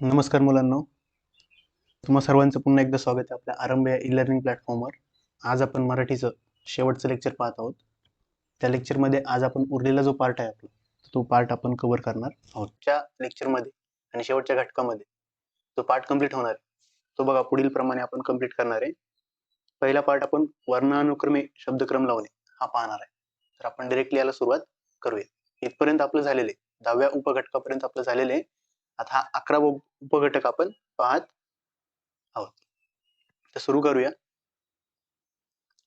नमस्कार मुलांनो, तुम्हा सर्वांचं पुन्हा एकदा स्वागत आहे आपल्या आरंभ या ई-लर्निंग प्लॅटफॉर्मवर. आज आपण मराठीचं शेवटचं लेक्चर पाहत आहोत. त्या लेक्चरमध्ये आज आपण उरलेला जो पार्ट आहे आपला, तो पार्ट आपण कव्हर करणार आहोत. त्या लेक्चरमध्ये आणि शेवटच्या घटकामध्ये जो पार्ट कंप्लीट होणार आहे, तो बघा पुढील प्रमाणे आपण कंप्लीट करणार आहे. पहिला पार्ट आपण वर्णानुक्रमे शब्दक्रम लावणे हा पाहणार आहे. तर आपण डायरेक्टली याला सुरुवात करूया. इथपर्यंत आपलं झालेलं आहे. 10व्या उपघटकापर्यंत आपलं झालेलं आहे. आता हा 11वा उपघटक आपण पाहत आहोत. तर सुरू करूया.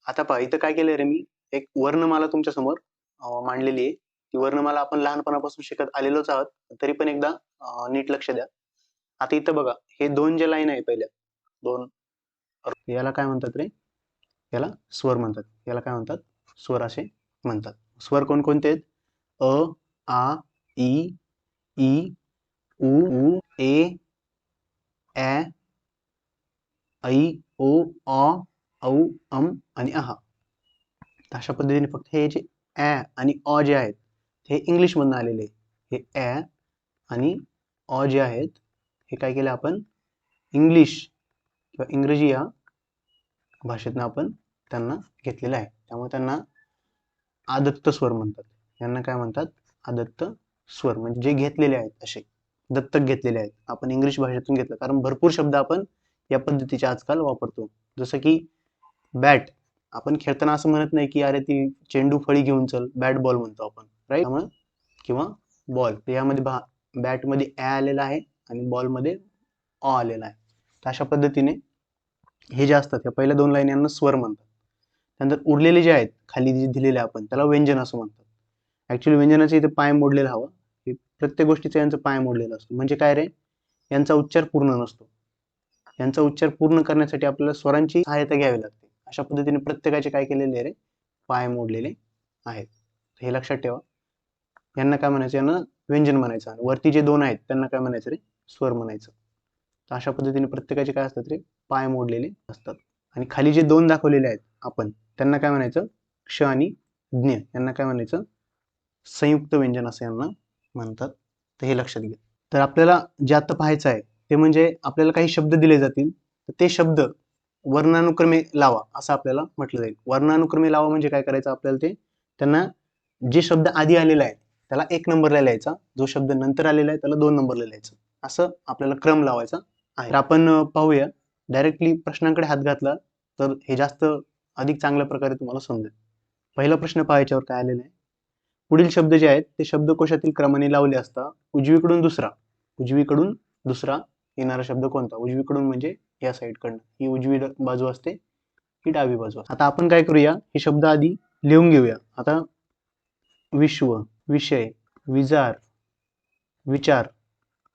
आता पहा, इथं काय केलंय रे, मी एक वर्णमाला तुमच्या समोर मांडलेली आहे. ती वर्णमाला आपण लहानपणापासून शिकत आलेलोच आहोत, तरी पण एकदा नीट लक्ष द्या. आता इथं बघा, हे दोन जे लाईन आहे पहिल्या दोन, याला काय म्हणतात रे? याला स्वर म्हणतात. याला काय म्हणतात? स्वर असे म्हणतात. स्वर कोणकोणते आहेत? अ, आ, इ, ई, उ, ऊ, ए, ऐ, ऐ, ओ, अ, औ, आणि अहा. अशा पद्धतीने फक्त हे जे ऍ आणि अ जे आहेत हे इंग्लिश मधून आलेले आहे. हे ऍ आणि अ जे आहेत हे काय केलं आपण? इंग्लिश किंवा इंग्रजी या भाषेतनं आपण त्यांना घेतलेलं आहे. त्यामुळे त्यांना आदत्त स्वर म्हणतात. यांना काय म्हणतात? आदत्त स्वर. म्हणजे जे घेतलेले आहेत, असे दत्तक घेतलेले आहेत. आपण इंग्लिश भाषेतून घेतलं, कारण भरपूर शब्द आपण या पद्धतीचे आजकाल वापरतो. जसं की बॅट, आपण खेळताना असं म्हणत नाही की अरे ती चेंडू फळी घेऊन चल, बॅट बॉल म्हणतो आपण, राईट? त्यामुळे किंवा बॉल, यामध्ये बॅट मध्ये ऍ आलेला आहे आणि बॉल मध्ये अ आलेला आहे. तर अशा पद्धतीने हे जे असतात, या पहिल्या दोन लाईन यांना स्वर म्हणतात. त्यानंतर उरलेले जे आहेत खाली जे दिलेले आपण, त्याला व्यंजन असं म्हणतात. ऍक्च्युली व्यंजनाचं इथे पाय मोडलेला हवा. हे प्रत्येक गोष्टीचा यांचा पाय मोडलेला असतो. म्हणजे काय रे? यांचा उच्चार पूर्ण नसतो. यांचा उच्चार पूर्ण करण्यासाठी आपल्याला स्वरांची सहायता घ्यावी लागते. अशा पद्धतीने प्रत्येकाचे काय केलेले रे? पाय मोडलेले आहेत. हे लक्षात ठेवा. यांना काय म्हणायचं? यांना व्यंजन म्हणायचं. आणि वरती जे दोन आहेत त्यांना काय म्हणायचं रे? स्वर म्हणायचं. तर अशा पद्धतीने प्रत्येकाचे काय असतात रे? पाय मोडलेले असतात. आणि खाली जे दोन दाखवलेले आहेत आपण, त्यांना काय म्हणायचं? क्ष आणि ज्ञ. यांना काय म्हणायचं? संयुक्त व्यंजन असं यांना म्हणतात. तर हे लक्षात घ्या. तर आपल्याला जे आता पाहायचं आहे ते म्हणजे आपल्याला काही शब्द दिले जातील, तर ते शब्द वर्णानुक्रमे लावा असं आपल्याला म्हटलं जाईल. वर्णानुक्रमे लावा म्हणजे काय करायचं आपल्याला? ते त्यांना जे शब्द आधी आलेला आहे त्याला 1 नंबरला लिहायचा, जो शब्द नंतर आलेला आहे त्याला 2 नंबरला लिहायचं, असं आपल्याला क्रम लावायचा आहे. तर आपण पाहूया. डायरेक्टली प्रश्नांकडे हात घातला तर हे जास्त अधिक चांगल्या प्रकारे तुम्हाला समजेल. पहिला प्रश्न पाहायच्यावर काय आलेला आहे? पुढील शब्द जे आहेत ते शब्दकोशातील क्रमाने लावले असता उजवीकडून दुसरा येणारा शब्द कोणता? उजवीकडून म्हणजे या साईडकडनं, ही उजवी बाजू असते, ही डावी बाजू असते. आता आपण काय करूया, हे शब्द आधी लिहून घेऊया. आता विश्व, विषय, विजार, विचार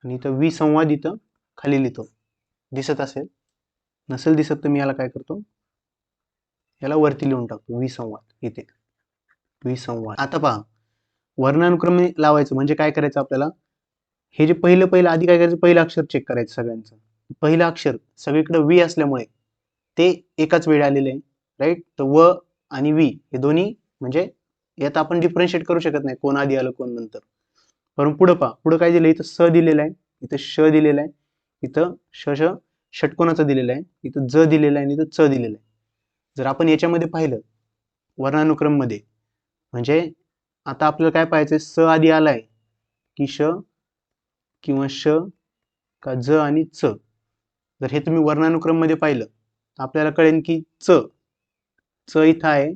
आणि इथं विसंवाद इथं खाली लिहितो. दिसत असेल, नसेल दिसत तर मी याला काय करतो, याला वरती लिहून टाकतो. विसंवाद, इथे विसंवाद. आता पहा, वर्णानुक्रमे लावायचं म्हणजे काय करायचं आपल्याला? हे जे पहिलं आधी काय करायचं? पहिलं अक्षर चेक करायचं सगळ्यांचं. पहिलं अक्षर सगळीकडे वी असल्यामुळे ते एकाच वेळी आलेले आहे, राईट? तर व आणि वी हे दोन्ही म्हणजे यात आपण डिफरन्शिएट करू शकत नाही कोण आधी आलं कोण नंतर. पण पुढं पहा, पुढं काय दिलं? इथं स दिलेलं आहे, इथं श दिलेलं आहे, इथं षटकोनाचं दिलेलं आहे, इथं ज दिलेलं आहे आणि इथं च दिलेलं आहे. जर आपण याच्यामध्ये पाहिलं वर्णानुक्रम मध्ये, म्हणजे आता आपल्याला काय पाहायचंय? स आधी आलाय की श किंवा श का ज आणि च. जर हे तुम्ही वर्णानुक्रम मध्ये पाहिलं तर आपल्याला कळेल की च इथं आहे,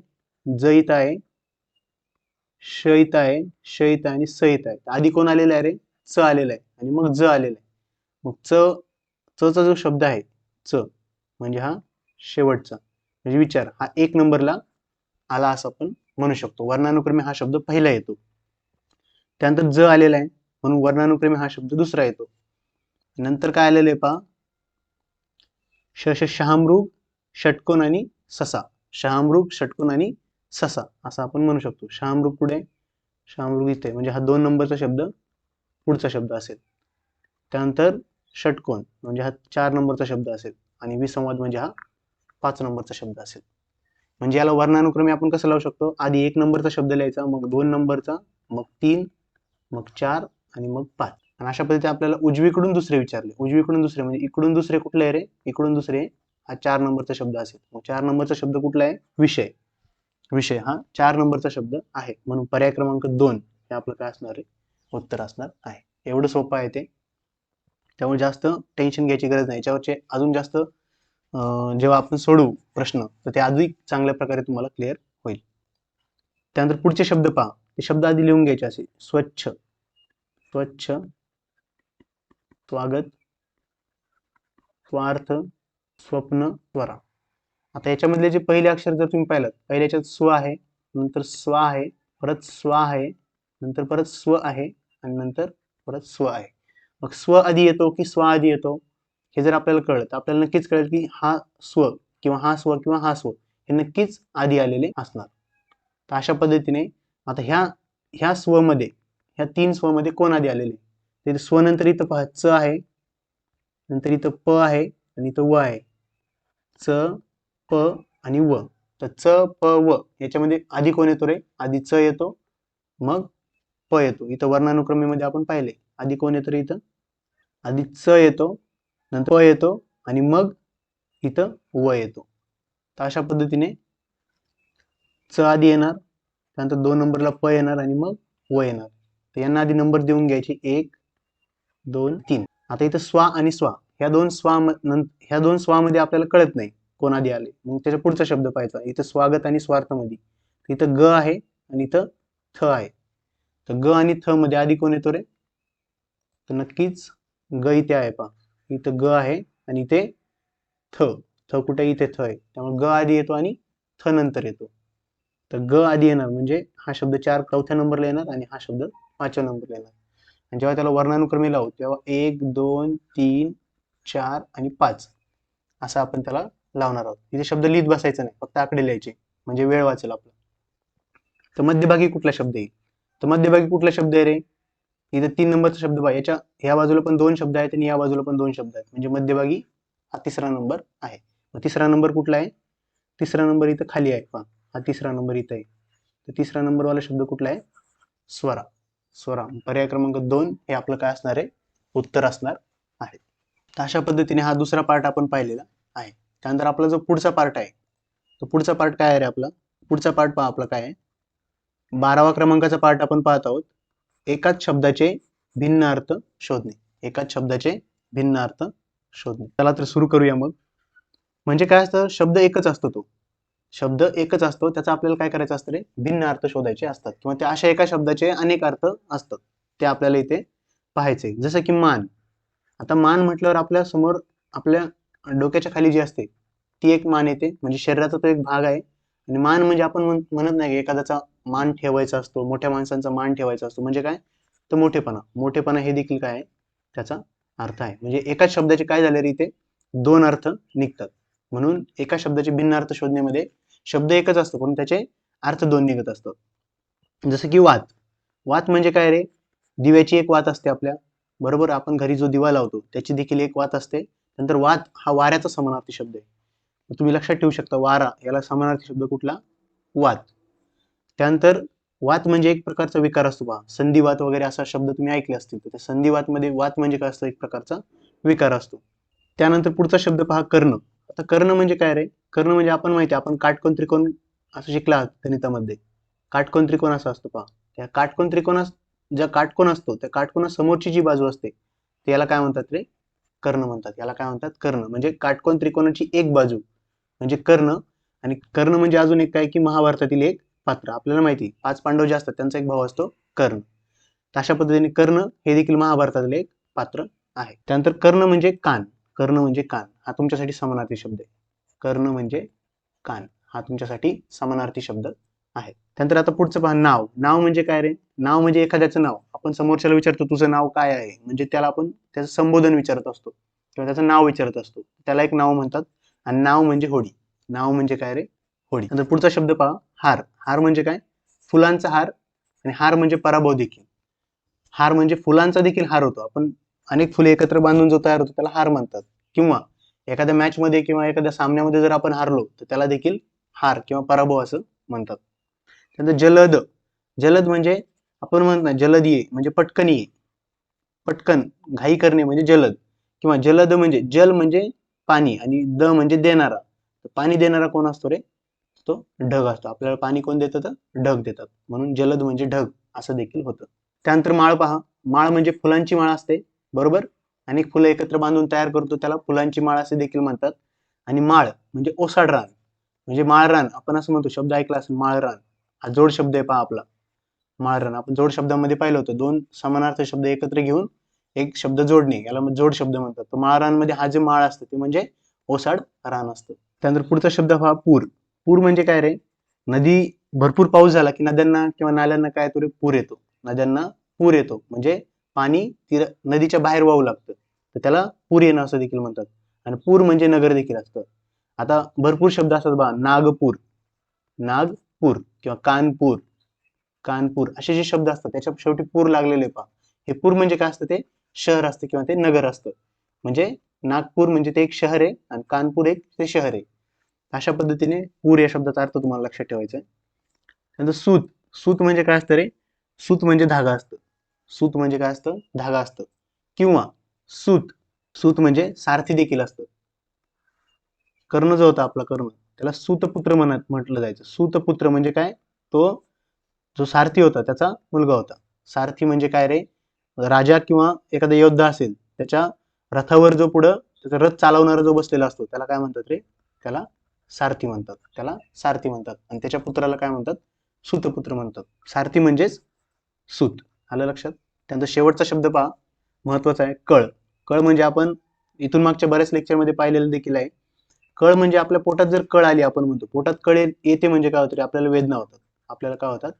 ज इथं आहे, श इथं आहे, श इथं आणि स इथं आहे. आधी कोण आलेलं आहे रे? च आलेलं आहे आणि मग ज आलेलं आहे. मग च चा जो शब्द आहे च म्हणजे हा शेवटचा म्हणजे विचार, हा 1 नंबरला आला असं आपण म्हणू शकतो. वर्णानुक्रमे हा शब्द पहिला येतो. त्यानंतर ज आलेला आहे म्हणून वर्णानुक्रमे हा शब्द दुसरा येतो. नंतर काय आलेलं आहे पहा, शहामृग, षटकोन आणि ससा. शहामृग, षटकोन आणि ससा असं आपण म्हणू शकतो. शहामृग पुढे, शहामृग इथे, म्हणजे हा 2 नंबरचा शब्द पुढचा शब्द असेल. त्यानंतर षटकोन म्हणजे हा 4 नंबरचा शब्द असेल आणि विसंवाद म्हणजे हा 5 नंबरचा शब्द असेल. म्हणजे याला वर्णानुक्रमे आपण कसं लावू शकतो? आधी 1 नंबरचा शब्द लिहायचा, मग 2 नंबरचा, मग 3, मग 4 आणि मग 5. आणि अशा पद्धतीने आपल्याला उजवीकडून दुसरे विचारले, उजवीकडून दुसरे म्हणजे इकडून दुसरे कुठले आहे रे, इकडून दुसरे हा 4 नंबरचा शब्द असेल. मग 4 नंबरचा शब्द कुठला आहे, विषय. विषय हा 4 नंबरचा शब्द आहे, म्हणून पर्याय क्रमांक 2 हे आपलं काय असणार आहे, उत्तर असणार आहे. एवढं सोपं आहे ते, त्यामुळे जास्त टेन्शन घ्यायची गरज नाही. याच्यावरचे अजून जास्त जेव्हा आपण सोडवू प्रश्न तर ते अधिक चांगल्या प्रकारे तुम्हाला क्लिअर होईल. त्यानंतर पुढचे शब्द पहा, ते शब्द आधी लिहून घ्यायचे असे, स्वच्छ, स्वच्छ, स्वागत, स्वार्थ, स्वप्न, स्वरा. आता याच्यामधले जे पहिले अक्षर जर तुम्ही पाहिलं, पहिल्याच्यात स्व आहे, नंतर स्व आहे, परत स्व आहे, नंतर परत स्व आहे आणि नंतर परत स्व आहे. मग स्व आधी येतो की स्व आधी येतो हे जर आपल्याला कळलं तर आपल्याला नक्कीच कळेल की हा स्व किंवा हा स्व किंवा हा स्व हे नक्कीच आधी आलेले असणार. तर अशा पद्धतीने आता ह्या स्व मध्ये, ह्या 3 स्व मध्ये कोण आधी आलेले, ते स्व नंतर इथं पहा च आहे, नंतर इथं प आहे आणि इथं व आहे. च, प आणि व. तर च, प, व याच्यामध्ये आधी कोण येतो रे, आधी च येतो, मग प येतो. इथं वर्णानुक्रमेमध्ये आपण पाहिले आधी कोण येतो रे, इथं आधी च येतो, नंतर प येतो आणि मग इथं व येतो. तर अशा पद्धतीने च आधी येणार, त्यानंतर 2 नंबरला प येणार आणि मग व येणार. तर यांना आधी नंबर देऊन घ्यायचे 1 2 3. आता इथं स्वा आणि स्वा ह्या दोन स्वामध्ये आपल्याला कळत नाही कोण आधी आले, मग त्याच्या पुढचा शब्द पाहायचा. इथं स्वागत आणि स्वार्थ मध्ये इथं ग आहे आणि इथं थ आहे. तर ग आणि थ मध्ये आधी कोण येतो रे, तर नक्कीच ग इथे आहे. पहा इथं ग आहे आणि इथे थ, थ कुठे, इथे थ आहे, त्यामुळे ग आधी येतो आणि थ नंतर येतो. तर ग आधी येणार म्हणजे हा शब्द 4थ्या नंबरला येणार आणि हा शब्द 5व्या नंबरला येणार. आणि जेव्हा त्याला वर्णानुक्रमे लावू तेव्हा 1 2 3 4 आणि 5 असं आपण त्याला लावणार आहोत. इथे शब्द लिहित बसायचा नाही, फक्त आकडे लिहायचे म्हणजे वेळ वाचेल आपला. तर मध्यभागी कुठला शब्द येईल, तर मध्यभागी कुठला शब्द आहे रे, इथे 3 नंबरचा शब्द पहा, ह्या बाजूला पण 2 शब्द आहेत आणि या बाजूला पण 2 शब्द आहेत, म्हणजे मध्यभागी हा 3रा नंबर आहे. मग 3रा नंबर कुठला आहे, 3रा नंबर इथं खाली आहे. पहा हा 3रा नंबर इथं आहे. तर 3रा नंबर वाला शब्द कुठला आहे, स्वरा. स्वरा पर्याय क्रमांक 2 हे आपलं काय असणार आहे, उत्तर असणार आहे. तर अशा पद्धतीने हा दुसरा पार्ट आपण पाहिलेला आहे. त्यानंतर आपला जो पुढचा पार्ट आहे, तो पुढचा पार्ट काय आहे रे आपला, पुढचा पार्ट पहा आपला काय आहे, 12वा क्रमांकाचा पार्ट आपण पाहत आहोत. एकाच शब्दाचे भिन्न अर्थ शोधणे, एकाच शब्दाचे भिन्न अर्थ शोधणे. चला तर सुरू करूया मग. म्हणजे काय असतं, शब्द एकच असतो, तो शब्द एकच असतो, त्याचा आपल्याला काय करायचं असतं रे, भिन्न अर्थ शोधायचे असतात किंवा त्या अशा एका शब्दाचे अनेक अर्थ असतात, ते आपल्याला इथे पाहायचे. जसं की मान. आता मान म्हटल्यावर आपल्या समोर, आपल्या डोक्याच्या खाली जी असते ती एक मान येते, म्हणजे शरीराचा तो एक भाग आहे. आणि मान म्हणजे आपण म्हणत नाही एखाद्याचा मान ठेवायचा असतो, मोठ्या माणसांचा मान ठेवायचा असतो, म्हणजे काय, तर मोठेपणा. मोठेपणा हे देखील काय आहे, त्याचा अर्थ आहे. म्हणजे एकाच शब्दाचे काय झाले रे, इथे 2 अर्थ निघतात. म्हणून एका शब्दाचे भिन्न अर्थ शोधण्यामध्ये शब्द एकच असतो पण त्याचे अर्थ 2 निघत असतात. जसं की वात. वात म्हणजे काय रे, दिव्याची एक वात असते आपल्या, बरोबर, आपण घरी जो दिवा लावतो त्याची देखील एक वात असते. नंतर वात हा वाऱ्याचा समानार्थी शब्द आहे, तुम्ही लक्षात ठेवू शकता, वारा याला समानार्थी शब्द कुठला, वात. त्यानंतर वात म्हणजे एक प्रकारचा विकार असतो पहा, संधिवात वगैरे असा शब्द तुम्ही ऐकले असतील, तर संधिवात मध्ये वात म्हणजे काय असतं, एक प्रकारचा विकार असतो. त्यानंतर पुढचा शब्द पहा, कर्ण. आता कर्ण म्हणजे काय रे, कर्ण म्हणजे आपण माहिती, आपण काटकोन त्रिकोण असं शिकला आहात गणितामध्ये. काटकोन त्रिकोण असा असतो पहा, त्या काटकोन त्रिकोणास ज्या काटकोन असतो त्या काटकोना समोरची जी बाजू असते त्याला काय म्हणतात रे, कर्ण म्हणतात. याला काय म्हणतात, कर्ण. म्हणजे काटकोन त्रिकोणाची एक बाजू म्हणजे कर्ण. आणि कर्ण म्हणजे अजून एक काय की महाभारतातील एक पात्र, आपल्याला माहिती 5 पांडव जे असतात त्यांचा एक भाऊ असतो कर्ण. तर अशा पद्धतीने कर्ण हे देखील महाभारतातील एक पात्र आहे. त्यानंतर कर्ण म्हणजे कान. कर्ण म्हणजे कान हा तुमच्यासाठी समानार्थी शब्द आहे. कर्ण म्हणजे कान हा तुमच्यासाठी समानार्थी शब्द आहे. त्यानंतर आता पुढचं पहा, नाव. नाव म्हणजे काय रे, नाव म्हणजे एखाद्याचं नाव. आपण समोरच्याला विचारतो तुझं नाव काय आहे, म्हणजे त्याला आपण त्याचं संबोधन विचारत असतो किंवा त्याचं नाव विचारत असतो, त्याला एक नाव म्हणतात. आणि नाव म्हणजे होडी. नाव म्हणजे काय रे, होडी. नंतर पुढचा शब्द पहा, हार. हार म्हणजे काय, फुलांचा हार. आणि हार म्हणजे पराभव देखील. हार म्हणजे फुलांचा देखील हार होतो, आपण अनेक फुले एकत्र बांधून जो तयार होतो त्याला हार म्हणतात. किंवा एखाद्या मॅच मध्ये किंवा एखाद्या सामन्यामध्ये जर आपण हारलो तर त्याला देखील हार किंवा पराभव असं म्हणतात. त्यानंतर जलद. जलद म्हणजे आपण म्हणत नाही जलद ये म्हणजे पटकन ये. पटकन, घाई करणे म्हणजे जलद, किंवा जलद म्हणजे जल म्हणजे पाणी आणि द म्हणजे देणारा. पाणी देणारा कोण असतो रे? तो ढग असतो. आपल्याला पाणी कोण देतं? तर ढग देतात. म्हणून जलद म्हणजे ढग असं देखील होतं. त्यानंतर माळ पहा. माळ म्हणजे फुलांची माळ असते, बरोबर? अनेक फुलं एकत्र बांधून तयार करतो त्याला फुलांची माळ असे देखील म्हणतात. आणि माळ म्हणजे ओसाड रान, म्हणजे माळरान आपण असं म्हणतो. शब्द ऐकला असेल माळरान, हा जोड शब्द आहे पहा आपला. माळरान आपण जोड शब्दामध्ये पाहिलं होतं. दोन समानार्थी शब्द एकत्र घेऊन एक शब्द जोडणे, याला जोड शब्द म्हणतात. तर माळरानमध्ये हा जे माळ असतं ते म्हणजे ओसाड रान असतं. त्यानंतर पुढचा शब्द पहा, पूर. पूर म्हणजे काय रे? नदी, भरपूर पाऊस झाला की नद्यांना किंवा नाल्यांना काय येतो रे? पूर येतो. नद्यांना पूर येतो म्हणजे पाणी नदीच्या बाहेर वाहू लागतं, तर त्याला पूर येणं असं देखील म्हणतात. आणि पूर म्हणजे नगर देखील असतं. आता भरपूर शब्द असतात बघा, नागपूर, नागपूर किंवा कानपूर, कानपूर असे जे शब्द असतात त्याच्या शेवटी पूर लागलेले पहा. हे पूर म्हणजे काय असतं? ते शहर असतं किंवा ते नगर असतं. म्हणजे नागपूर म्हणजे ते एक शहर आहे आणि कानपूर एक ते शहर आहे. अशा पद्धतीने पूर या शब्दाचा अर्थ तुम्हाला लक्षात ठेवायचा आहे. नंतर सूत. सूत म्हणजे काय असतं रे? सूत म्हणजे धागा असतं. सूत म्हणजे काय असतं? धागा असतं. किंवा सूत, सूत म्हणजे सारथी देखील असतं. कर्ण जो होता आपला, कर्ण, त्याला सूतपुत्र म्हटलं जायचं. सूतपुत्र म्हणजे काय? तो जो सारथी होता त्याचा मुलगा होता. सारथी म्हणजे काय रे? राजा किंवा एखादा योद्धा असेल त्याच्या रथावर जो पुढं त्याचा रथ चालवणारा जो बसलेला असतो त्याला काय म्हणतात रे? त्याला सारथी म्हणतात. त्याला सारथी म्हणतात. आणि त्याच्या पुत्राला काय म्हणतात? सूतपुत्र म्हणतात. सारथी म्हणजेच सूत. आलं लक्षात? त्यानंतर शेवटचा शब्द पहा, महत्वाचा आहे, कळ. कळ म्हणजे आपण इथून मागच्या बऱ्याच लेक्चरमध्ये पाहिलेलं देखील आहे. कळ म्हणजे आपल्या पोटात जर कळ आली, आपण म्हणतो पोटात कळ येते म्हणजे काय होतं रे? आपल्याला वेदना होतात. आपल्याला काय होतात?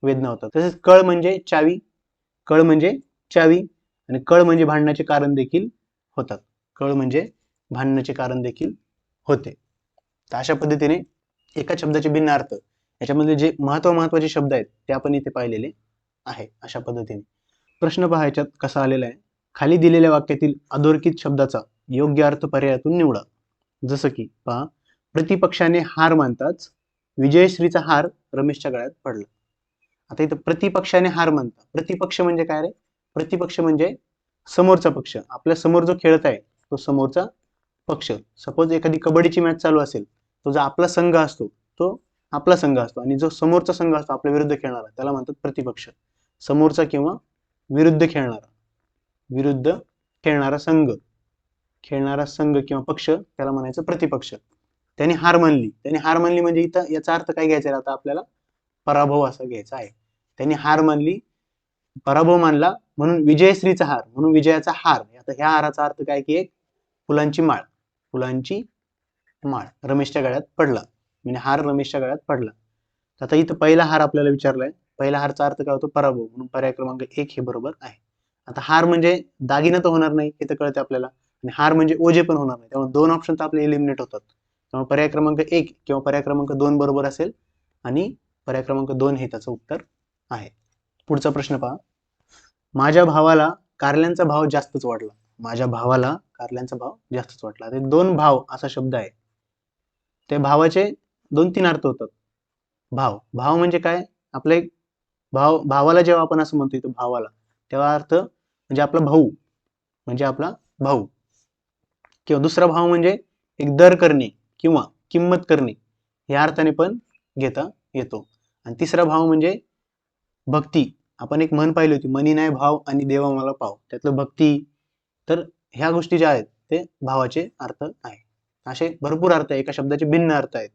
वेदना होतात. तसेच कळ म्हणजे चावी, कळ म्हणजे चावी, आणि कळ म्हणजे भांडण्याचे कारण देखील होतात. कळ म्हणजे भांडण्याचे कारण देखील होते. तर अशा पद्धतीने एका शब्दाचे भिन्न अर्थ, याच्यामध्ये जे महत्वाचे शब्द आहेत ते आपण इथे पाहिलेले आहे. अशा पद्धतीने प्रश्न पहा याच्यात कसा आलेला आहे. खाली दिलेल्या वाक्यातील अधोरेखित शब्दाचा योग्य अर्थ पर्यायातून निवडा. जसं की पहा, प्रतिपक्षाने हार मानताच विजयश्रीचा हार रमेशच्या गळ्यात पडला. आता इथं प्रतिपक्षाने हार मानता, प्रतिपक्ष म्हणजे काय रे? प्रतिपक्ष म्हणजे समोरचा पक्ष. आपल्या समोर जो खेळत आहे तो समोरचा पक्ष. सपोज एखादी कबड्डीची मॅच चालू असेल, तो जो आपला संघ असतो तो आपला संघ असतो, आणि जो समोरचा संघ असतो आपल्या विरुद्ध खेळणारा त्याला म्हणतात प्रतिपक्ष. समोरचा किंवा विरुद्ध खेळणारा, विरुद्ध खेळणारा संघ, खेळणारा संघ किंवा पक्ष त्याला म्हणायचं प्रतिपक्ष. त्याने हार मानली, त्याने हार मानली म्हणजे इथं याचा अर्थ काय घ्यायचा आहे आता आपल्याला? पराभव असा घ्यायचा आहे. त्यांनी हार मानली, पराभव मानला, म्हणून विजयश्रीचा हार, म्हणून विजयाचा हार. आता ह्या हाराचा अर्थ काय की एक फुलांची माळ, फुलांची माळ रमेशच्या गळ्यात पडला, म्हणजे हार रमेशच्या गळ्यात पडला. आता इथं पहिला हार आपल्याला विचारलाय, पहिला हारचा अर्थ काय होतो? पराभव, म्हणून पर्याय क्रमांक 1 हे बरोबर आहे. आता हार म्हणजे दागिना तर होणार नाही हे तर कळते आपल्याला, आणि हार म्हणजे ओझे पण होणार नाही, त्यामुळे दोन ऑप्शन तर आपले एलिमिनेट होतात. त्यामुळे पर्याय क्रमांक 1 किंवा पर्याय क्रमांक 2 बरोबर असेल, आणि पर्याय क्रमांक 2 हे त्याचं उत्तर आहे. पुढचा प्रश्न पहा, माझ्या भावाला कारल्यांचा भाव जास्तच वाटला. माझ्या भावाला कारल्यांचा भाव जास्तच वाटला. ते दोन भाव असा शब्द आहे, त्या भावाचे 2-3 अर्थ होतात. भाव, भाव म्हणजे काय? आपले एक भावाला जेव्हा आपण असं म्हणतो इथं भावाला, तेव्हा अर्थ म्हणजे आपला भाऊ, म्हणजे आपला भाऊ. किंवा दुसरा भाव म्हणजे एक दर करणे किंवा किंमत करणे या अर्थाने पण घेता येतो. आणि तिसरा भाव म्हणजे भक्ती. आपण एक म्हण पाहिली होती, मनी नाही भाव आणि देवा मला पाव, त्यातलं भक्ती. तर ह्या गोष्टी ज्या आहेत ते भावाचे अर्थ आहे. असे भरपूर अर्थ आहे, एका शब्दाचे भिन्न अर्थ आहेत.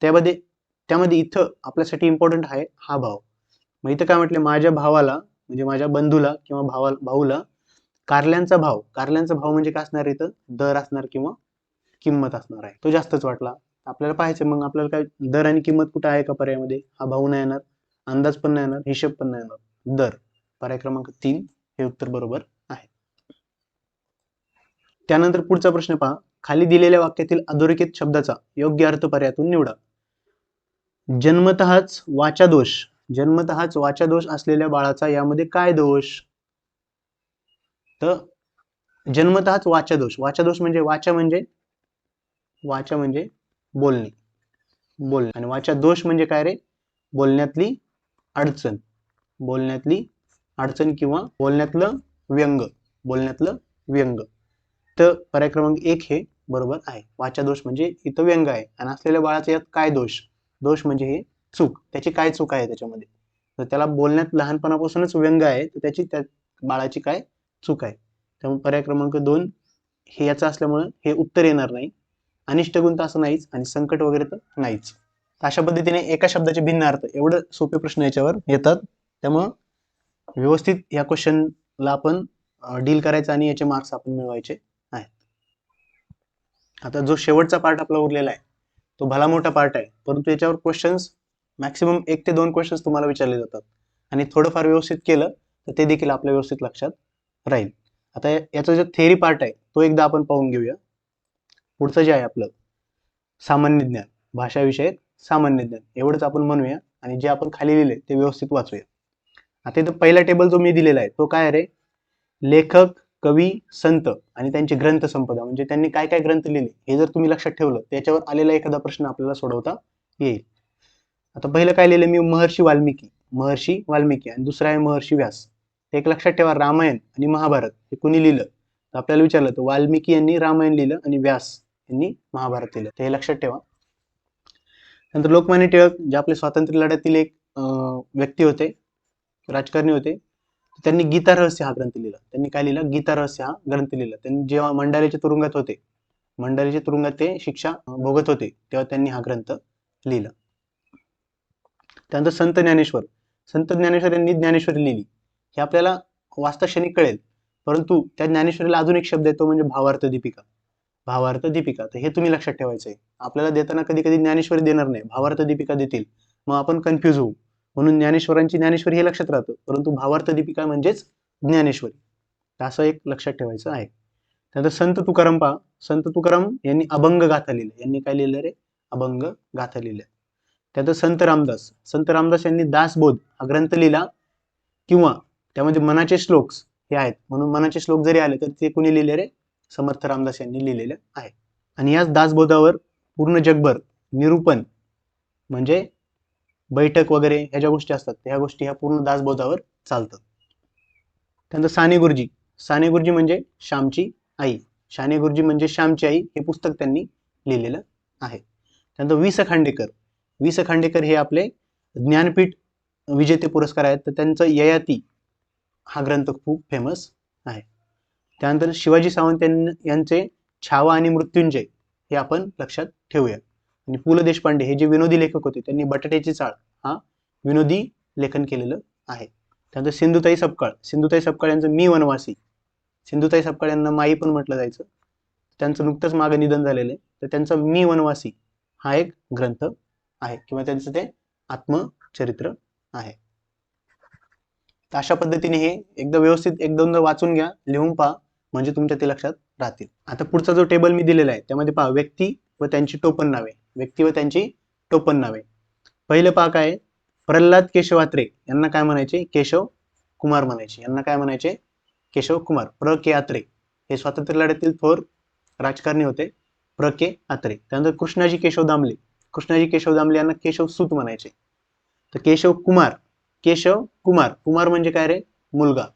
त्यामध्ये इथं आपल्यासाठी इम्पॉर्टंट आहे हा भाव. मग इथं काय म्हटलं? माझ्या भावाला म्हणजे माझ्या बंधूला किंवा भाऊला कारल्यांचा भाव, कारल्यांचा भाव म्हणजे काय असणार? इथं दर असणार किंवा किंमत असणार आहे, तो जास्तच वाटला. आपल्याला पाहायचं मग आपल्याला काय दर आणि किंमत कुठं आहे का पर्यायामध्ये? हा भाऊ नाही येणार, अंदाज पण नाही येणार, हिशोब पण नाही येणार. दर, पर्याय क्रमांक 3 हे उत्तर बरोबर आहे. त्यानंतर पुढचा प्रश्न पहा, खाली दिलेल्या वाक्यातील अधोरेखित शब्दाचा योग्य अर्थ पर्यायातून निवडा. जन्मतःच वाचादोष, जन्मतःच वाचादोष असलेल्या बाळाचा यामध्ये काय दोष? तर जन्मतःच वाचादोष, वाचादोष म्हणजे वाचा म्हणजे बोलणे, बोलणे, आणि वाचा दोष म्हणजे काय रे? बोलण्यातली अडचण, बोलण्यातली अडचण किंवा बोलण्यातलं व्यंग. बोलण्यातलं व्यंग. तर पर्याय क्रमांक 1 हे बरोबर आहे. वाचा दोष म्हणजे इथं व्यंग आहे आणि असलेल्या बाळाचा यात काय दोष? दोष म्हणजे हे चूक. त्याची काय चूक आहे त्याच्यामध्ये? तर त्याला बोलण्यात लहानपणापासूनच व्यंग आहे, तर त्याची त्या बाळाची काय चूक आहे? त्यामुळे पर्याय क्रमांक 2 हे याचं असल्यामुळे हे उत्तर येणार नाही. अनिष्ट गुण तर असं नाहीच आणि संकट वगैरे तर नाहीच. अशा पद्धतीने एका शब्दाचे भिन्न अर्थ एवढं सोपे प्रश्न याच्यावर येतात. त्यामुळं व्यवस्थित या क्वेश्चनला आपण डील करायचं आणि याचे मार्क्स आपण मिळवायचे आहेत. आता जो शेवटचा पार्ट आपला उरलेला आहे तो भला मोठा पार्ट आहे, परंतु याच्यावर क्वेश्चन्स मॅक्सिमम 1 ते 2 क्वेश्चन्स तुम्हाला विचारले जातात आणि थोडंफार व्यवस्थित केलं तर ते देखील आपल्या व्यवस्थित लक्षात राहील. आता याचा जो थेअरी पार्ट आहे तो एकदा आपण पाहून घेऊया. पुढचं जे आहे आपलं सामान्य ज्ञान, भाषाविषयक सामान्य ज्ञान एवढंच आपण म्हणूया आणि जे आपण खाली लिहिले ते व्यवस्थित वाचूया. आता इथं पहिला टेबल जो मी दिलेला आहे तो काय रे? लेखक, कवी, संत आणि त्यांची ग्रंथ संपदा, म्हणजे त्यांनी काय काय ग्रंथ लिहिले हे जर तुम्ही लक्षात ठेवलं त्याच्यावर आलेला एखादा प्रश्न आपल्याला सोडवता येईल. आता पहिलं काय लिहिलं मी? महर्षी वाल्मिकी आणि दुसरा आहे महर्षी व्यास. एक लक्षात ठेवा, रामायण आणि महाभारत हे कुणी लिहिलं? तर आपल्याला विचारलं तर वाल्मिकी यांनी रामायण लिहिलं आणि व्यास यांनी महाभारत लिहिलं, हे लक्षात ठेवा. नंतर लोकमान्य टिळक जे आपले स्वातंत्र्य लढ्यातील एक व्यक्ती होते, राजकारणी होते, त्यांनी गीता रहस्य हा ग्रंथ लिहिला. त्यांनी काय लिहिलं? गीता रहस्य हा ग्रंथ लिहिला. त्यांनी जेव्हा मंडालेच्या तुरुंगात होते, मंडालेच्या तुरुंगात ते शिक्षा भोगत होते, तेव्हा त्यांनी हा ग्रंथ लिहिला. त्यानंतर संत ज्ञानेश्वर यांनी ज्ञानेश्वरी लिहिली. हे आपल्याला वाचता कळेल, परंतु त्या ज्ञानेश्वरीला अजून एक शब्द येतो म्हणजे भावार्थ दीपिका. तर हे तुम्ही लक्षात ठेवायचं आहे. आपल्याला देताना कधी कधी ज्ञानेश्वरी देणार नाही, भावार्थ दीपिका देतील, मग आपण कन्फ्युज होऊ. म्हणून ज्ञानेश्वरी हे लक्षात राहतं, परंतु भावार्थ दीपिका म्हणजेच ज्ञानेश्वरी, असं एक लक्षात ठेवायचं आहे. त्यानंतर संत तुकाराम यांनी अभंग गाथा लिहिल्या. यांनी काय लिहिलं रे? अभंग गाथा लिहिल्या. त्यानंतर संत रामदास यांनी दासबोध हा ग्रंथ लिहिला, किंवा त्यामध्ये मनाचे श्लोक हे आहेत, म्हणून मनाचे श्लोक जरी आले तर ते कुणी लिहिले रे? समर्थ रामदास यांनी लिहिलेले आहे. आणि याच दासबोधावर पूर्ण जगभर निरूपण म्हणजे बैठक वगैरे ह्या ज्या गोष्टी असतात ह्या गोष्टी ह्या पूर्ण दासबोधावर चालतात. त्यानंतर साने गुरुजी म्हणजे श्यामची आई. हे पुस्तक त्यांनी लिहिलेलं आहे. त्यानंतर वि स खांडेकर हे आपले ज्ञानपीठ विजेते पुरस्कार आहेत, तर त्यांचं ययाती हा ग्रंथ खूप फेमस आहे. त्यानंतर शिवाजी सावंत यांचे छावा आणि मृत्युंजय हे आपण लक्षात ठेवूया. आणि पु ल देशपांडे हे जे विनोदी लेखक होते त्यांनी बटाट्याची चाळ हा विनोदी लेखन केलेलं आहे. त्यानंतर सिंधुताई सपकाळ यांचं मी वनवासी. सिंधुताई सपकाळ यांना माई पण म्हटलं जायचं. त्यांचं नुकतंच मागे निधन झालेलं आहे, तर त्यांचा मी वनवासी हा एक ग्रंथ आहे, किंवा त्यांचं ते आत्मचरित्र आहे. तर अशा पद्धतीने हे एकदा व्यवस्थित एक दोनदा वाचून घ्या, लिहून पहा, म्हणजे तुमच्या ते लक्षात राहतील. आता पुढचा जो टेबल मी दिलेला आहे त्यामध्ये पहा व्यक्ती व त्यांची टोपण नावे. पहिलं पहा काय? प्रल्हाद केशव अत्रे यांना काय म्हणायचे? केशव कुमार म्हणायचे. प्र के अत्रे हे स्वातंत्र्य लढ्यातील थोर राजकारणी होते, प्र के अत्रे. त्यानंतर कृष्णाजी केशव दामले यांना केशव सूत म्हणायचे. तर केशव कुमार म्हणजे काय रे? मुलगा.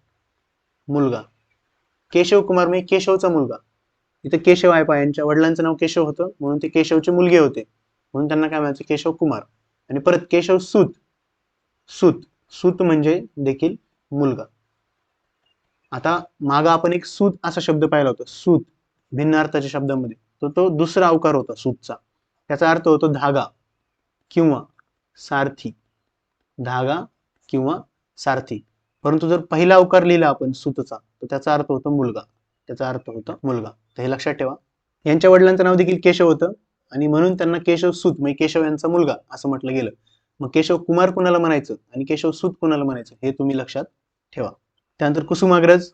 केशव कुमार म्हणजे केशवचा मुलगा. इथे केशव आहे पहा, यांच्या वडिलांचं नाव केशव होतं म्हणून ते केशवचे मुलगे होते, म्हणून त्यांना काय म्हणायचं? केशव कुमार. आणि परत केशव सूत म्हणजे देखील मुलगा. आता माग आपण एक सूत असा शब्द पाहिला होता, सूत भिन्न अर्थाच्या शब्दामध्ये, तो दुसरा अवकार होता सूतचा. त्याचा अर्थ होतो धागा किंवा सारथी. परंतु जर पहिला अवकार लिहिला आपण सूतचा तर त्याचा अर्थ होतो मुलगा. तर हे लक्षात ठेवा. यांच्या वडिलांचं नाव देखील केशव होतं आणि म्हणून त्यांना केशव सूत म्हणजे केशव यांचा मुलगा असं म्हटलं गेलं. मग केशव कुमार कुणाला म्हणायचं आणि केशव सूत कुणाला म्हणायचं हे तुम्ही लक्षात ठेवा. त्यानंतर कुसुमाग्रज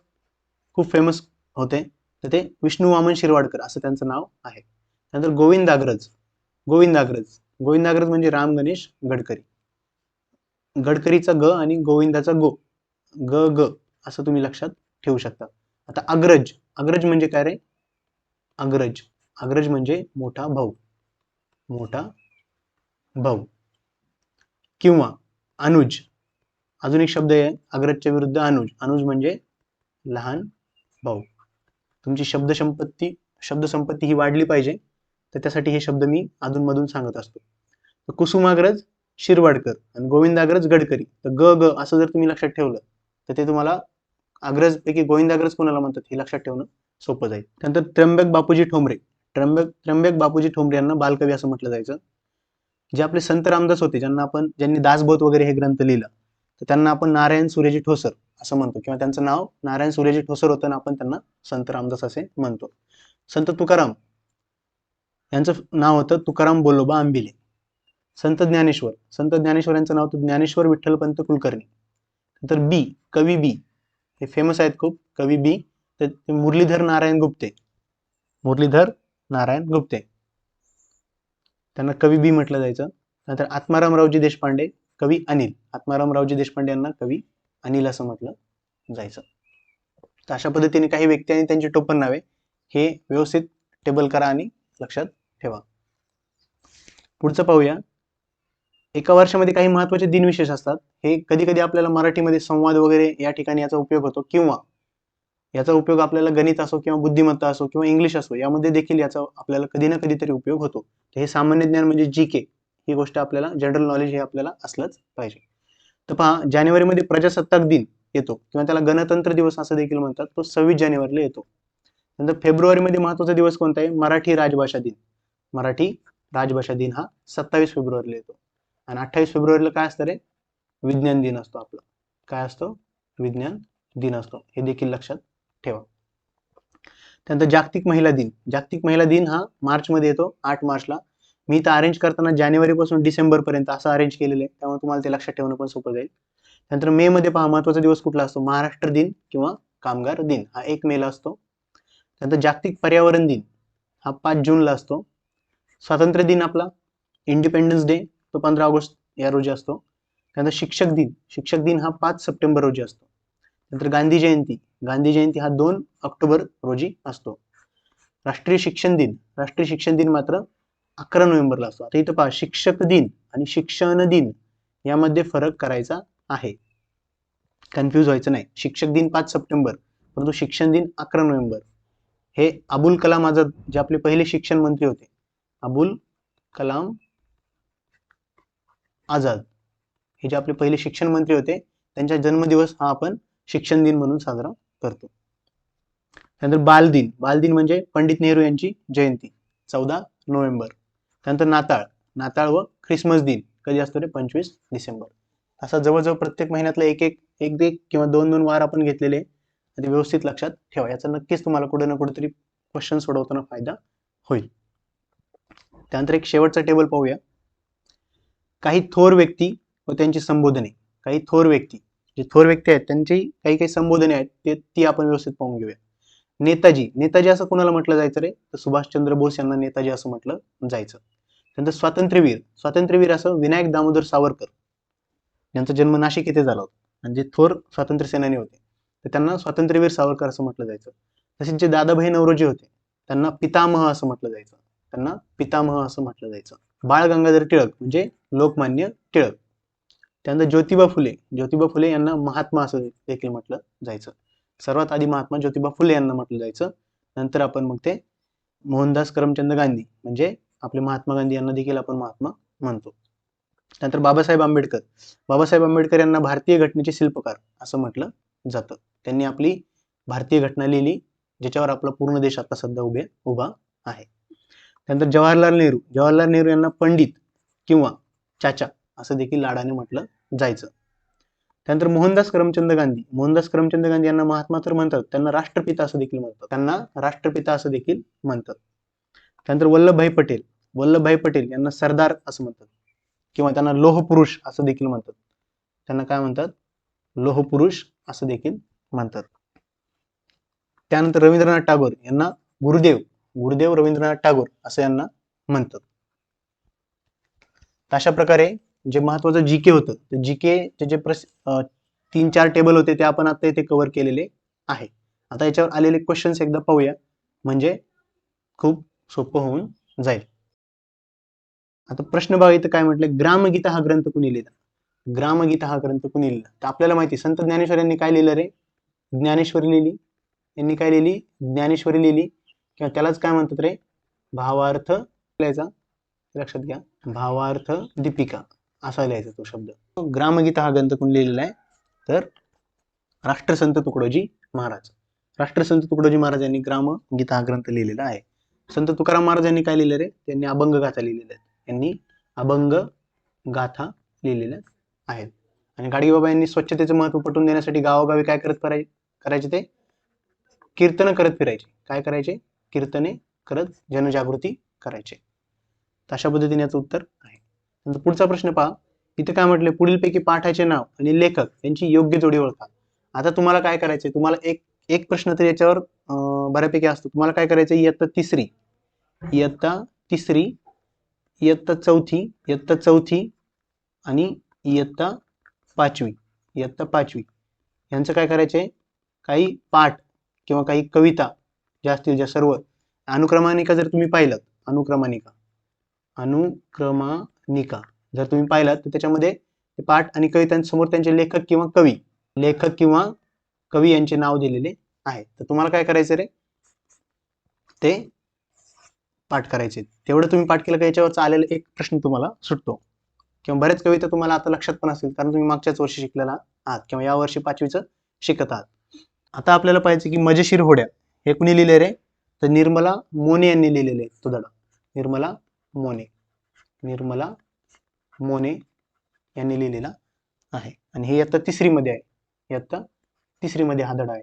खूप फेमस होते, तर ते विष्णू वामन शिरवाडकर असं त्यांचं नाव आहे. त्यानंतर गोविंदाग्रज म्हणजे राम गणेश गडकरी. गडकरीचा ग आणि गोविंदाचा ग असं तुम्ही लक्षात ठेवू शकता. आता अग्रज म्हणजे काय रे? अग्रज म्हणजे मोठा भाऊ. किंवा अनुज, अजून एक शब्द आहे अग्रजच्या विरुद्ध अनुज म्हणजे लहान भाऊ. तुमची शब्दसंपत्ती ही वाढली पाहिजे, तर त्यासाठी हे शब्द मी अधूनमधून सांगत असतो. तर कुसुमाग्रज शिरवाडकर आणि गोविंदाग्रज गडकरी. तर ग ग असं जर तुम्ही लक्षात ठेवलं तर ते तुम्हाला अग्रज पैकी गोविंदाग्रज कोणाला म्हणतात हे लक्षात ठेवणं सोपं जाईल. त्यानंतर त्र्यंबक बापूजी ठोंबरे. त्र्यंबक बापूजी ठोंबरे यांना बालकवी असं म्हटलं जायचं. जे आपले संत रामदास होते, ज्यांनी दासबोध वगैरे हे ग्रंथ लिहिला, तर त्यांना आपण नारायण सूर्यजी ठोसर असं म्हणतो, किंवा त्यांचं नाव नारायण सूर्यजी ठोसर होतं ना, आपण त्यांना संत रामदास असे म्हणतो. संत तुकाराम यांचं नाव होतं तुकाराम बोलोबा आंबिले. संत ज्ञानेश्वर यांचं नाव होतं ज्ञानेश्वर विठ्ठलपंत कुलकर्णी. नंतर बी, कवी बी, हे फेमस आहेत खूप, कवी बी, तर मुरलीधर नारायण गुप्ते, त्यांना कवी बी म्हटलं जायचं. नंतर आत्मारामरावजी देशपांडे, कवी अनिल. आत्मारामरावजी देशपांडे यांना कवी अनिल असं म्हटलं जायचं. तर अशा पद्धतीने काही व्यक्ती आणि त्यांची टोपण नावे हे व्यवस्थित टेबल करा आणि लक्षात ठेवा. पुढचं पाहूया. एका वर्षामध्ये काही महत्वाचे दिनविशेष असतात. हे कधी कधी आपल्याला मराठीमध्ये संवाद वगैरे या ठिकाणी याचा उपयोग होतो, किंवा याचा उपयोग आपल्याला गणित असो किंवा बुद्धिमत्ता असो किंवा इंग्लिश असो, यामध्ये देखील याचा आपल्याला कधी ना कधीतरी उपयोग होतो. हे सामान्य ज्ञान म्हणजे जीके ही गोष्ट आपल्याला, जनरल नॉलेज हे आपल्याला असलंच पाहिजे. तर पहा, जानेवारीमध्ये प्रजासत्ताक दिन येतो किंवा त्याला गणतंत्र दिवस असं देखील म्हणतात, तो 26 जानेवारीला येतो. नंतर फेब्रुवारीमध्ये महत्वाचा दिवस कोणता आहे? मराठी राजभाषा दिन हा 27 फेब्रुवारीला येतो. आणि 28 फेब्रुवारीला काय असतं रे? विज्ञान दिन असतो आपला. काय असतो? विज्ञान दिन असतो, हे देखील लक्षात ठेवा. त्यानंतर जागतिक महिला दिन हा मार्च मध्ये येतो, 8 मार्चला. मी इथं अरेंज करताना जानेवारी पासून डिसेंबर पर्यंत असं अरेंज केलेलं आहे, त्यामुळे तुम्हाला ते लक्षात ठेवणं पण सोपं जाईल. त्यानंतर मे मध्ये पहा, महत्वाचा दिवस कुठला असतो? महाराष्ट्र दिन किंवा कामगार दिन हा 1 मेला असतो. त्यानंतर जागतिक पर्यावरण दिन हा 5 जूनला असतो. स्वातंत्र्य दिन आपला इंडिपेंडन्स डे तो 15 ऑगस्ट या रोजी असतो. त्यानंतर शिक्षक दिन हा 5 सप्टेंबर रोजी असतो. नंतर गांधी जयंती हा 2 ऑक्टोबर रोजी असतो. राष्ट्रीय शिक्षण दिन मात्र 11 नोव्हेंबरला असतो. आता इथं पहा, शिक्षक दिन आणि शिक्षण दिन यामध्ये फरक करायचा आहे, कन्फ्यूज व्हायचं नाही. शिक्षक दिन 5 सप्टेंबर, परंतु शिक्षण दिन 11 नोव्हेंबर. हे अबुल कलाम आझाद, जे आपले पहिले शिक्षण मंत्री होते, अबुल कलाम आझाद हे जे आपले पहिले शिक्षण मंत्री होते, त्यांचा जन्मदिवस हा आपण शिक्षण दिन म्हणून साजरा करतो. त्यानंतर बालदिन म्हणजे पंडित नेहरू यांची जयंती, 14 नोव्हेंबर. त्यानंतर नाताळ व ख्रिसमस दिन कधी असतो रे? 25 डिसेंबर. असा जवळजवळ प्रत्येक महिन्यातला एक किंवा 2 वार आपण घेतलेले, ते व्यवस्थित लक्षात ठेवा. याचा नक्कीच तुम्हाला कुठे ना कुठेतरी क्वेश्चन सोडवताना फायदा होईल. त्यानंतर एक शेवटचा टेबल पाहूया. काही थोर व्यक्ती व त्यांची संबोधने. काही थोर व्यक्ती आहेत त्यांची काही संबोधने आहेत, ती आपण व्यवस्थित पाहून घेऊया. नेताजी असं कोणाला म्हटलं जायचं रे? तर सुभाषचंद्र बोस यांना नेताजी असं म्हटलं जायचं. त्यानंतर स्वातंत्र्यवीर असं विनायक दामोदर सावरकर, यांचा जन्म नाशिक येथे झाला होता आणि जे थोर स्वातंत्र्य सेनानी होते, तर त्यांना स्वातंत्र्यवीर सावरकर असं म्हटलं जायचं. तसेच जे दादाभाई नौरोजी होते, त्यांना पितामह असं म्हटलं जायचं. बाळ गंगाधर टिळक म्हणजे लोकमान्य टिळक. त्यानंतर ज्योतिबा फुले यांना महात्मा असं देखील म्हटलं जायचं. सर्वात आधी महात्मा ज्योतिबा फुले यांना म्हटलं जायचं. नंतर आपण मग ते मोहनदास करमचंद गांधी म्हणजे आपले महात्मा गांधी यांना देखील आपण महात्मा म्हणतो. नंतर बाबासाहेब आंबेडकर यांना भारतीय घटनेचे शिल्पकार असं म्हटलं जातं. त्यांनी आपली भारतीय घटना लिहिली, ज्याच्यावर आपला पूर्ण देश आता सध्या उभा आहे. त्यानंतर जवाहरलाल नेहरू यांना पंडित किंवा चाचा असं देखील लाडाने म्हटलं जायचं. त्यानंतर मोहनदास करमचंद गांधी यांना महात्मा तर म्हणतात, त्यांना राष्ट्रपिता असं देखील म्हणतात. त्यानंतर वल्लभभाई पटेल यांना सरदार असं म्हणतात, किंवा त्यांना लोह पुरुष असं देखील म्हणतात. त्यांना काय म्हणतात? लोह पुरुष असं देखील म्हणतात. त्यानंतर रवींद्रनाथ टागोर यांना गुरुदेव रवींद्रनाथ टागोर असं यांना म्हणतात. अशा प्रकारे जे महत्वाचं जीके होतं, ते जीके जे 3-4 टेबल होते ते आपण आता इथे कव्हर केलेले आहे. आता याच्यावर आलेले क्वेश्चन्स एकदा पाहूया, म्हणजे खूप सोपं होऊन जाईल. आता प्रश्न बघा, इथं काय म्हटलं? ग्रामगीता हा ग्रंथ कुणी लिहिला? तर आपल्याला माहिती संत ज्ञानेश्वर यांनी काय लिहिलं रे? ज्ञानेश्वरी लिहिली. यांनी काय लिहिली, ज्ञानेश्वरी लिहिली, किंवा त्यालाच काय म्हणतात रे, भावार्थ लिहायचा, लक्षात घ्या, भावार्थ दीपिका असा लिहायचा तो शब्द. ग्रामगीता हा ग्रंथ कोणी लिहिलेला आहे, तर राष्ट्रसंत तुकडोजी महाराज. राष्ट्रसंत तुकडोजी महाराज यांनी ग्रामगीता हा ग्रंथ लिहिलेला आहे. संत तुकाराम महाराज यांनी काय लिहिलं रे, त्यांनी अभंग गाथा लिहिलेल्या आहेत. यांनी अभंग गाथा लिहिलेल्या आहेत. आणि गाडगेबाबा यांनी स्वच्छतेचं महत्व पटवून देण्यासाठी गावोगावी काय करायचे ते कीर्तन करत फिरायचे. काय करायचे, कीर्तने करत जनजागृती करायचे. अशा पद्धतीने याचं उत्तर आहे. नंतर पुढचा प्रश्न पहा, इथे काय म्हटले, पुढीलपैकी पाठाचे नाव आणि लेखक यांची योग्य जोडी ओळखा. आता तुम्हाला काय करायचंय, तुम्हाला एक प्रश्न तर याच्यावर बऱ्यापैकी असतो. तुम्हाला काय करायचंय, इयत्ता तिसरी, इयत्ता चौथी आणि इयत्ता पाचवी यांचं काय करायचंय, काही पाठ किंवा काही कविता ज्या असतील, ज्या सर्व अनुक्रमानिका जर तुम्ही पाहिलं, अनुक्रमानिका जर तुम्ही पाहिलात, तर त्याच्यामध्ये पाठ आणि कवितांसमोर त्यांचे लेखक किंवा कवी यांचे नाव दिलेले आहे. तर तुम्हाला काय करायचं रे, ते पाठ करायचे. तेवढं तुम्ही पाठ केलं का याच्यावरचा आलेला एक प्रश्न तुम्हाला सुटतो. किंवा बरेच कविता तुम्हाला आता लक्षात पण असतील, कारण तुम्ही मागच्याच वर्षी शिकलेला आहात किंवा या वर्षी 5वीचं शिकत आहात. आता आपल्याला पाहिजे की मजेशीर होड्या हे कुणी लिहिले रे, तर निर्मला मोने यांनी लिहिलेले तो धडा. निर्मला मोने यांनी लिहिलेला आहे. आणि हे इयत्ता तिसरीमध्ये आहे. इयत्ता तिसरीमध्ये हा धडा आहे.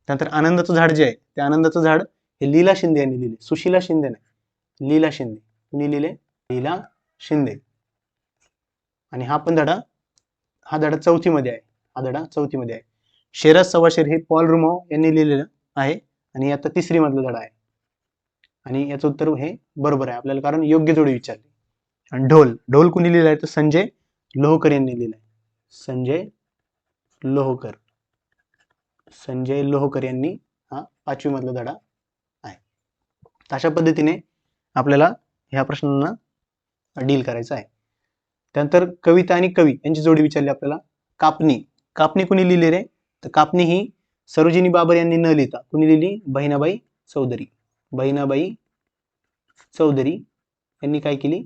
त्यानंतर आनंदाचं झाड जे आहे, ते आनंदाचं झाड हे लीला शिंदे यांनी लिहिले. सुशीला शिंदे नाही, लीला शिंदे. कुणी लिहिले, लीला शिंदे. आणि हा धडा चौथीमध्ये आहे. शेराज सवाशेर हे पॉल रुमॉ यांनी लिहिलेलं आहे आणि आता तिसरी मधला धडा आहे. आणि याचं उत्तर हे बरोबर आहे आपल्याला, कारण योग्य जोडी विचारली. आणि ढोल कुणी लिहिला आहे, तर संजय लोहकर यांनी लिहिलाय. संजय लोहकर यांनी हा 5वी मधला धडा आहे. अशा पद्धतीने आपल्याला ह्या प्रश्नांना डील करायचं आहे. त्यानंतर कविता आणि कवी यांची जोडी विचारली आपल्याला. कापणी कुणी लिहिली रे, तर कापणी ही सरोजिनी बाबर यांनी न लिहिता कुणी लिहिली, बहिणाबाई चौधरी यांनी काय केली,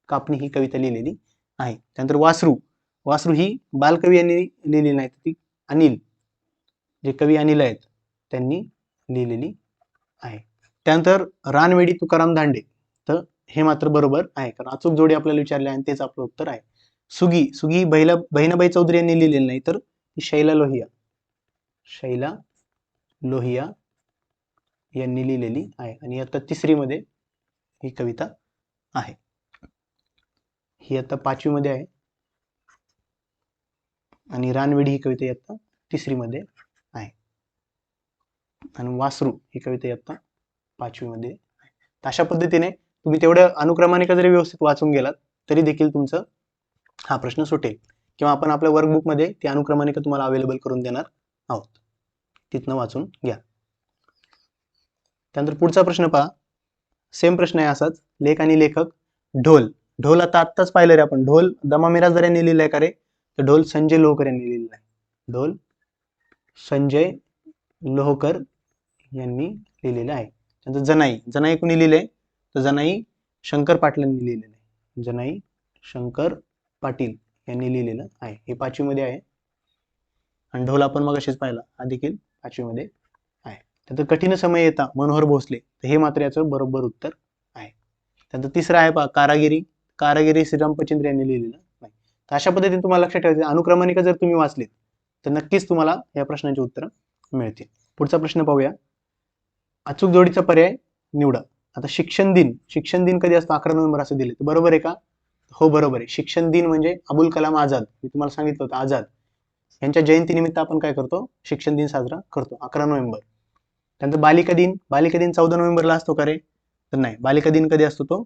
कापणी ही कविता लिहिलेली आहे. त्यानंतर वासरू ही बालकवी यांनी लिहिलेली नाही, ती अनिल, जे कवी अनिल आहेत त्यांनी लिहिलेली आहे. त्यानंतर रानवेडी तुकाराम धांडे, तर हे मात्र बरोबर आहे, कारण अचूक जोडी आपल्याला विचारली आहे आणि तेच आपलं उत्तर आहे. सुगी बहिणाबाई चौधरी यांनी लिहिलेली नाही, तर शैला लोहिया यांनी लिहिलेली आहे. आणि आता तिसरीमध्ये ही कविता आहे. ही आता 5वी मध्ये आहे आणि रानवेडी ही कविता आता तिसरीमध्ये आहे. आणि वासरू ही कविता आता 5वी मध्ये आहे. अशा पद्धतीने तुम्ही तेवढ्या अनुक्रमानिका जरी व्यवस्थित वाचून गेलात तरी देखील तुमचं हा प्रश्न सुटेल, किंवा आपण आपल्या वर्कबुक मध्ये ती अनुक्रमानिका तुम्हाला अवेलेबल करून देणार आहोत, तिथनं वाचून घ्या. त्यानंतर पुढचा प्रश्न पहा, सेम प्रश्न आहे असाच, लेख आणि लेखक. ढोल आता आत्ताच पाहिलं रे आपण, ढोल दमा मिरासदार यांनी लिहिलाय का रे, तर ढोल संजय लोहकर यांनी लिहिलेला आहे. ढोल संजय लोहकर यांनी लिहिलेलं आहे. त्यानंतर जनाई कुणी लिहिले, तर जनाई शंकर पाटील यांनी लिहिलेलं आहे. जनाई शंकर पाटील यांनी लिहिलेलं आहे. हे 5वी मध्ये आहे. आणि ढोल आपण मग असेच पाहिला, हा देखील 5वी मध्ये आहे. त्यानंतर कठीण समय येता मनोहर भोसले, तर हे मात्र याचं बरोबर उत्तर आहे. त्यानंतर तिसरं आहे पहा, कारागिरी श्रीराम पचंद्र यांनी लिहिलेलं नाही. तर अशा पद्धतीने तुम्हाला लक्षात ठेवायचं, अनुक्रमानिका जर तुम्ही वाचलीत तर नक्कीच तुम्हाला या प्रश्नांची उत्तरं मिळतील. पुढचा प्रश्न पाहूया, अचूक जोडीचा पर्याय निवडा. आता शिक्षण दिन कधी असतो, 11 नोव्हेंबर असं दिले, तर बरोबर आहे का? हो बरोबर आहे. शिक्षण दिन म्हणजे अबुल कलाम आझाद, मी तुम्हाला सांगितलं होतं, आझाद यांच्या जयंतीनिमित्त आपण काय करतो, शिक्षण दिन साजरा करतो 11 नोव्हेंबर. त्यानंतर बालिका दिन 14 नोव्हेंबरला असतो का रे, तर नाही. बालिका दिन कधी असतो, तो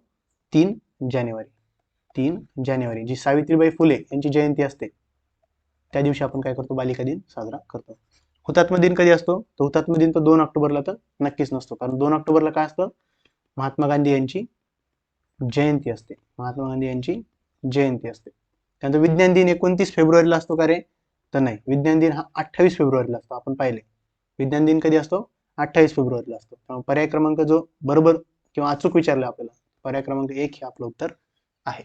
3 जानेवारी, जी सावित्रीबाई फुले यांची जयंती असते त्या दिवशी आपण काय करतो, बालिका दिन साजरा करतो. हुतात्मा दिन कधी असतो, तर हुतात्मा दिन तर 2 ऑक्टोबरला तर नक्कीच नसतो, कारण 2 ऑक्टोबरला काय असतं, महात्मा गांधी यांची जयंती असते. त्यानंतर विज्ञान दिन 29 फेब्रुवारीला असतो का रे, तर नाही. विज्ञान दिन हा 28 फेब्रुवारीला असतो. आपण पाहिले विज्ञान दिन कधी असतो, 28 फेब्रुवारीला असतो. त्यामुळे पर्याय क्रमांक जो बरोबर किंवा अचूक विचारला आपल्याला, पर्याय क्रमांक 1 हे आपलं उत्तर आहे.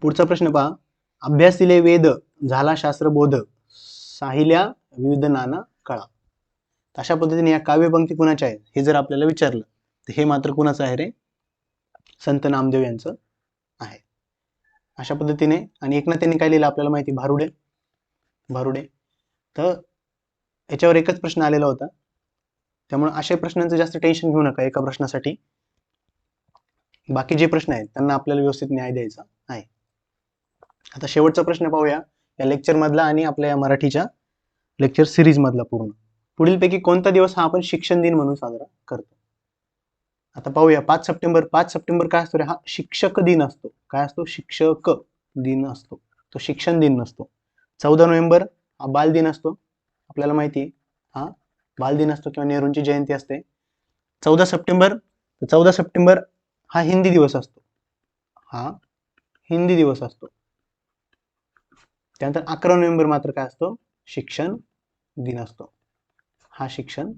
पुढचा प्रश्न पहा. अभ्यासिले वेद झाला शास्त्रबोध, साहिल्या विविध नाना कळा. अशा पद्धतीने या काव्यपंक्ती कुणाच्या आहेत हे जर आपल्याला विचारलं तर हे मात्र कुणाचं आहे रे? संत नामदेव यांचं आहे. अशा पद्धतीने आणि एकनाथ यांनी काय लिहिलं आपल्याला माहिती, भारुडे. तर याच्यावर एकच प्रश्न आलेला होता, त्यामुळे अशा प्रश्नांचं जास्त टेन्शन घेऊ नका एका प्रश्नासाठी. बाकी जे प्रश्न आहेत त्यांना आपल्याला व्यवस्थित न्याय द्यायचा आहे. आता शेवटचा प्रश्न पाहूया या लेक्चर मधला आणि आपल्या या मराठीच्या लेक्चर सिरीज मधला पूर्ण. पुढीलपैकी कोणता दिवस हा आपण शिक्षण दिन म्हणून साजरा करतो? आता पाहूया. 5 सप्टेंबर काय असतो रे? हा शिक्षक दिन असतो. काय असतो? शिक्षक दिन असतो, तो शिक्षण दिन नसतो. 14 नोव्हेंबर हा बाल दिन असतो, आपल्याला माहिती आहे, हा बाल दिन असतो किंवा नेहरूंची जयंती असते. 14 सप्टेंबर हा हिंदी दिवस असतो, त्यानंतर 11 नोव्हेंबर मात्र काय असतो? शिक्षण दिन असतो, हा शिक्षण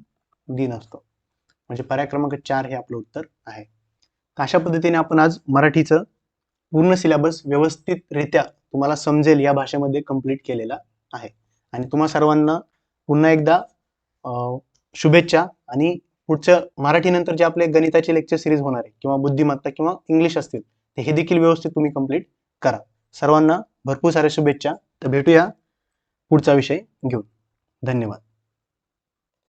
दिन असतो. म्हणजे पर्याय क्रमांक 4 हे आपलं उत्तर आहे. अशा पद्धतीने आपण आज मराठीचं पूर्ण सिलेबस व्यवस्थितरित्या तुम्हाला समजेल या भाषेमध्ये कंप्लीट केलेला आहे. आणि तुम्हा सर्वांना पुन्हा एकदा शुभेच्छा. आणि पुढच्या मराठीनंतर जे आपले गणिताचे लेक्चर सिरीज होणार आहे किंवा बुद्धिमत्ता किंवा इंग्लिश असतील ते हे देखील व्यवस्थित तुम्ही कंप्लीट करा. सर्वांना भरपूर साऱ्या शुभेच्छा. तर भेटूया पुढचा विषय घेऊन. धन्यवाद.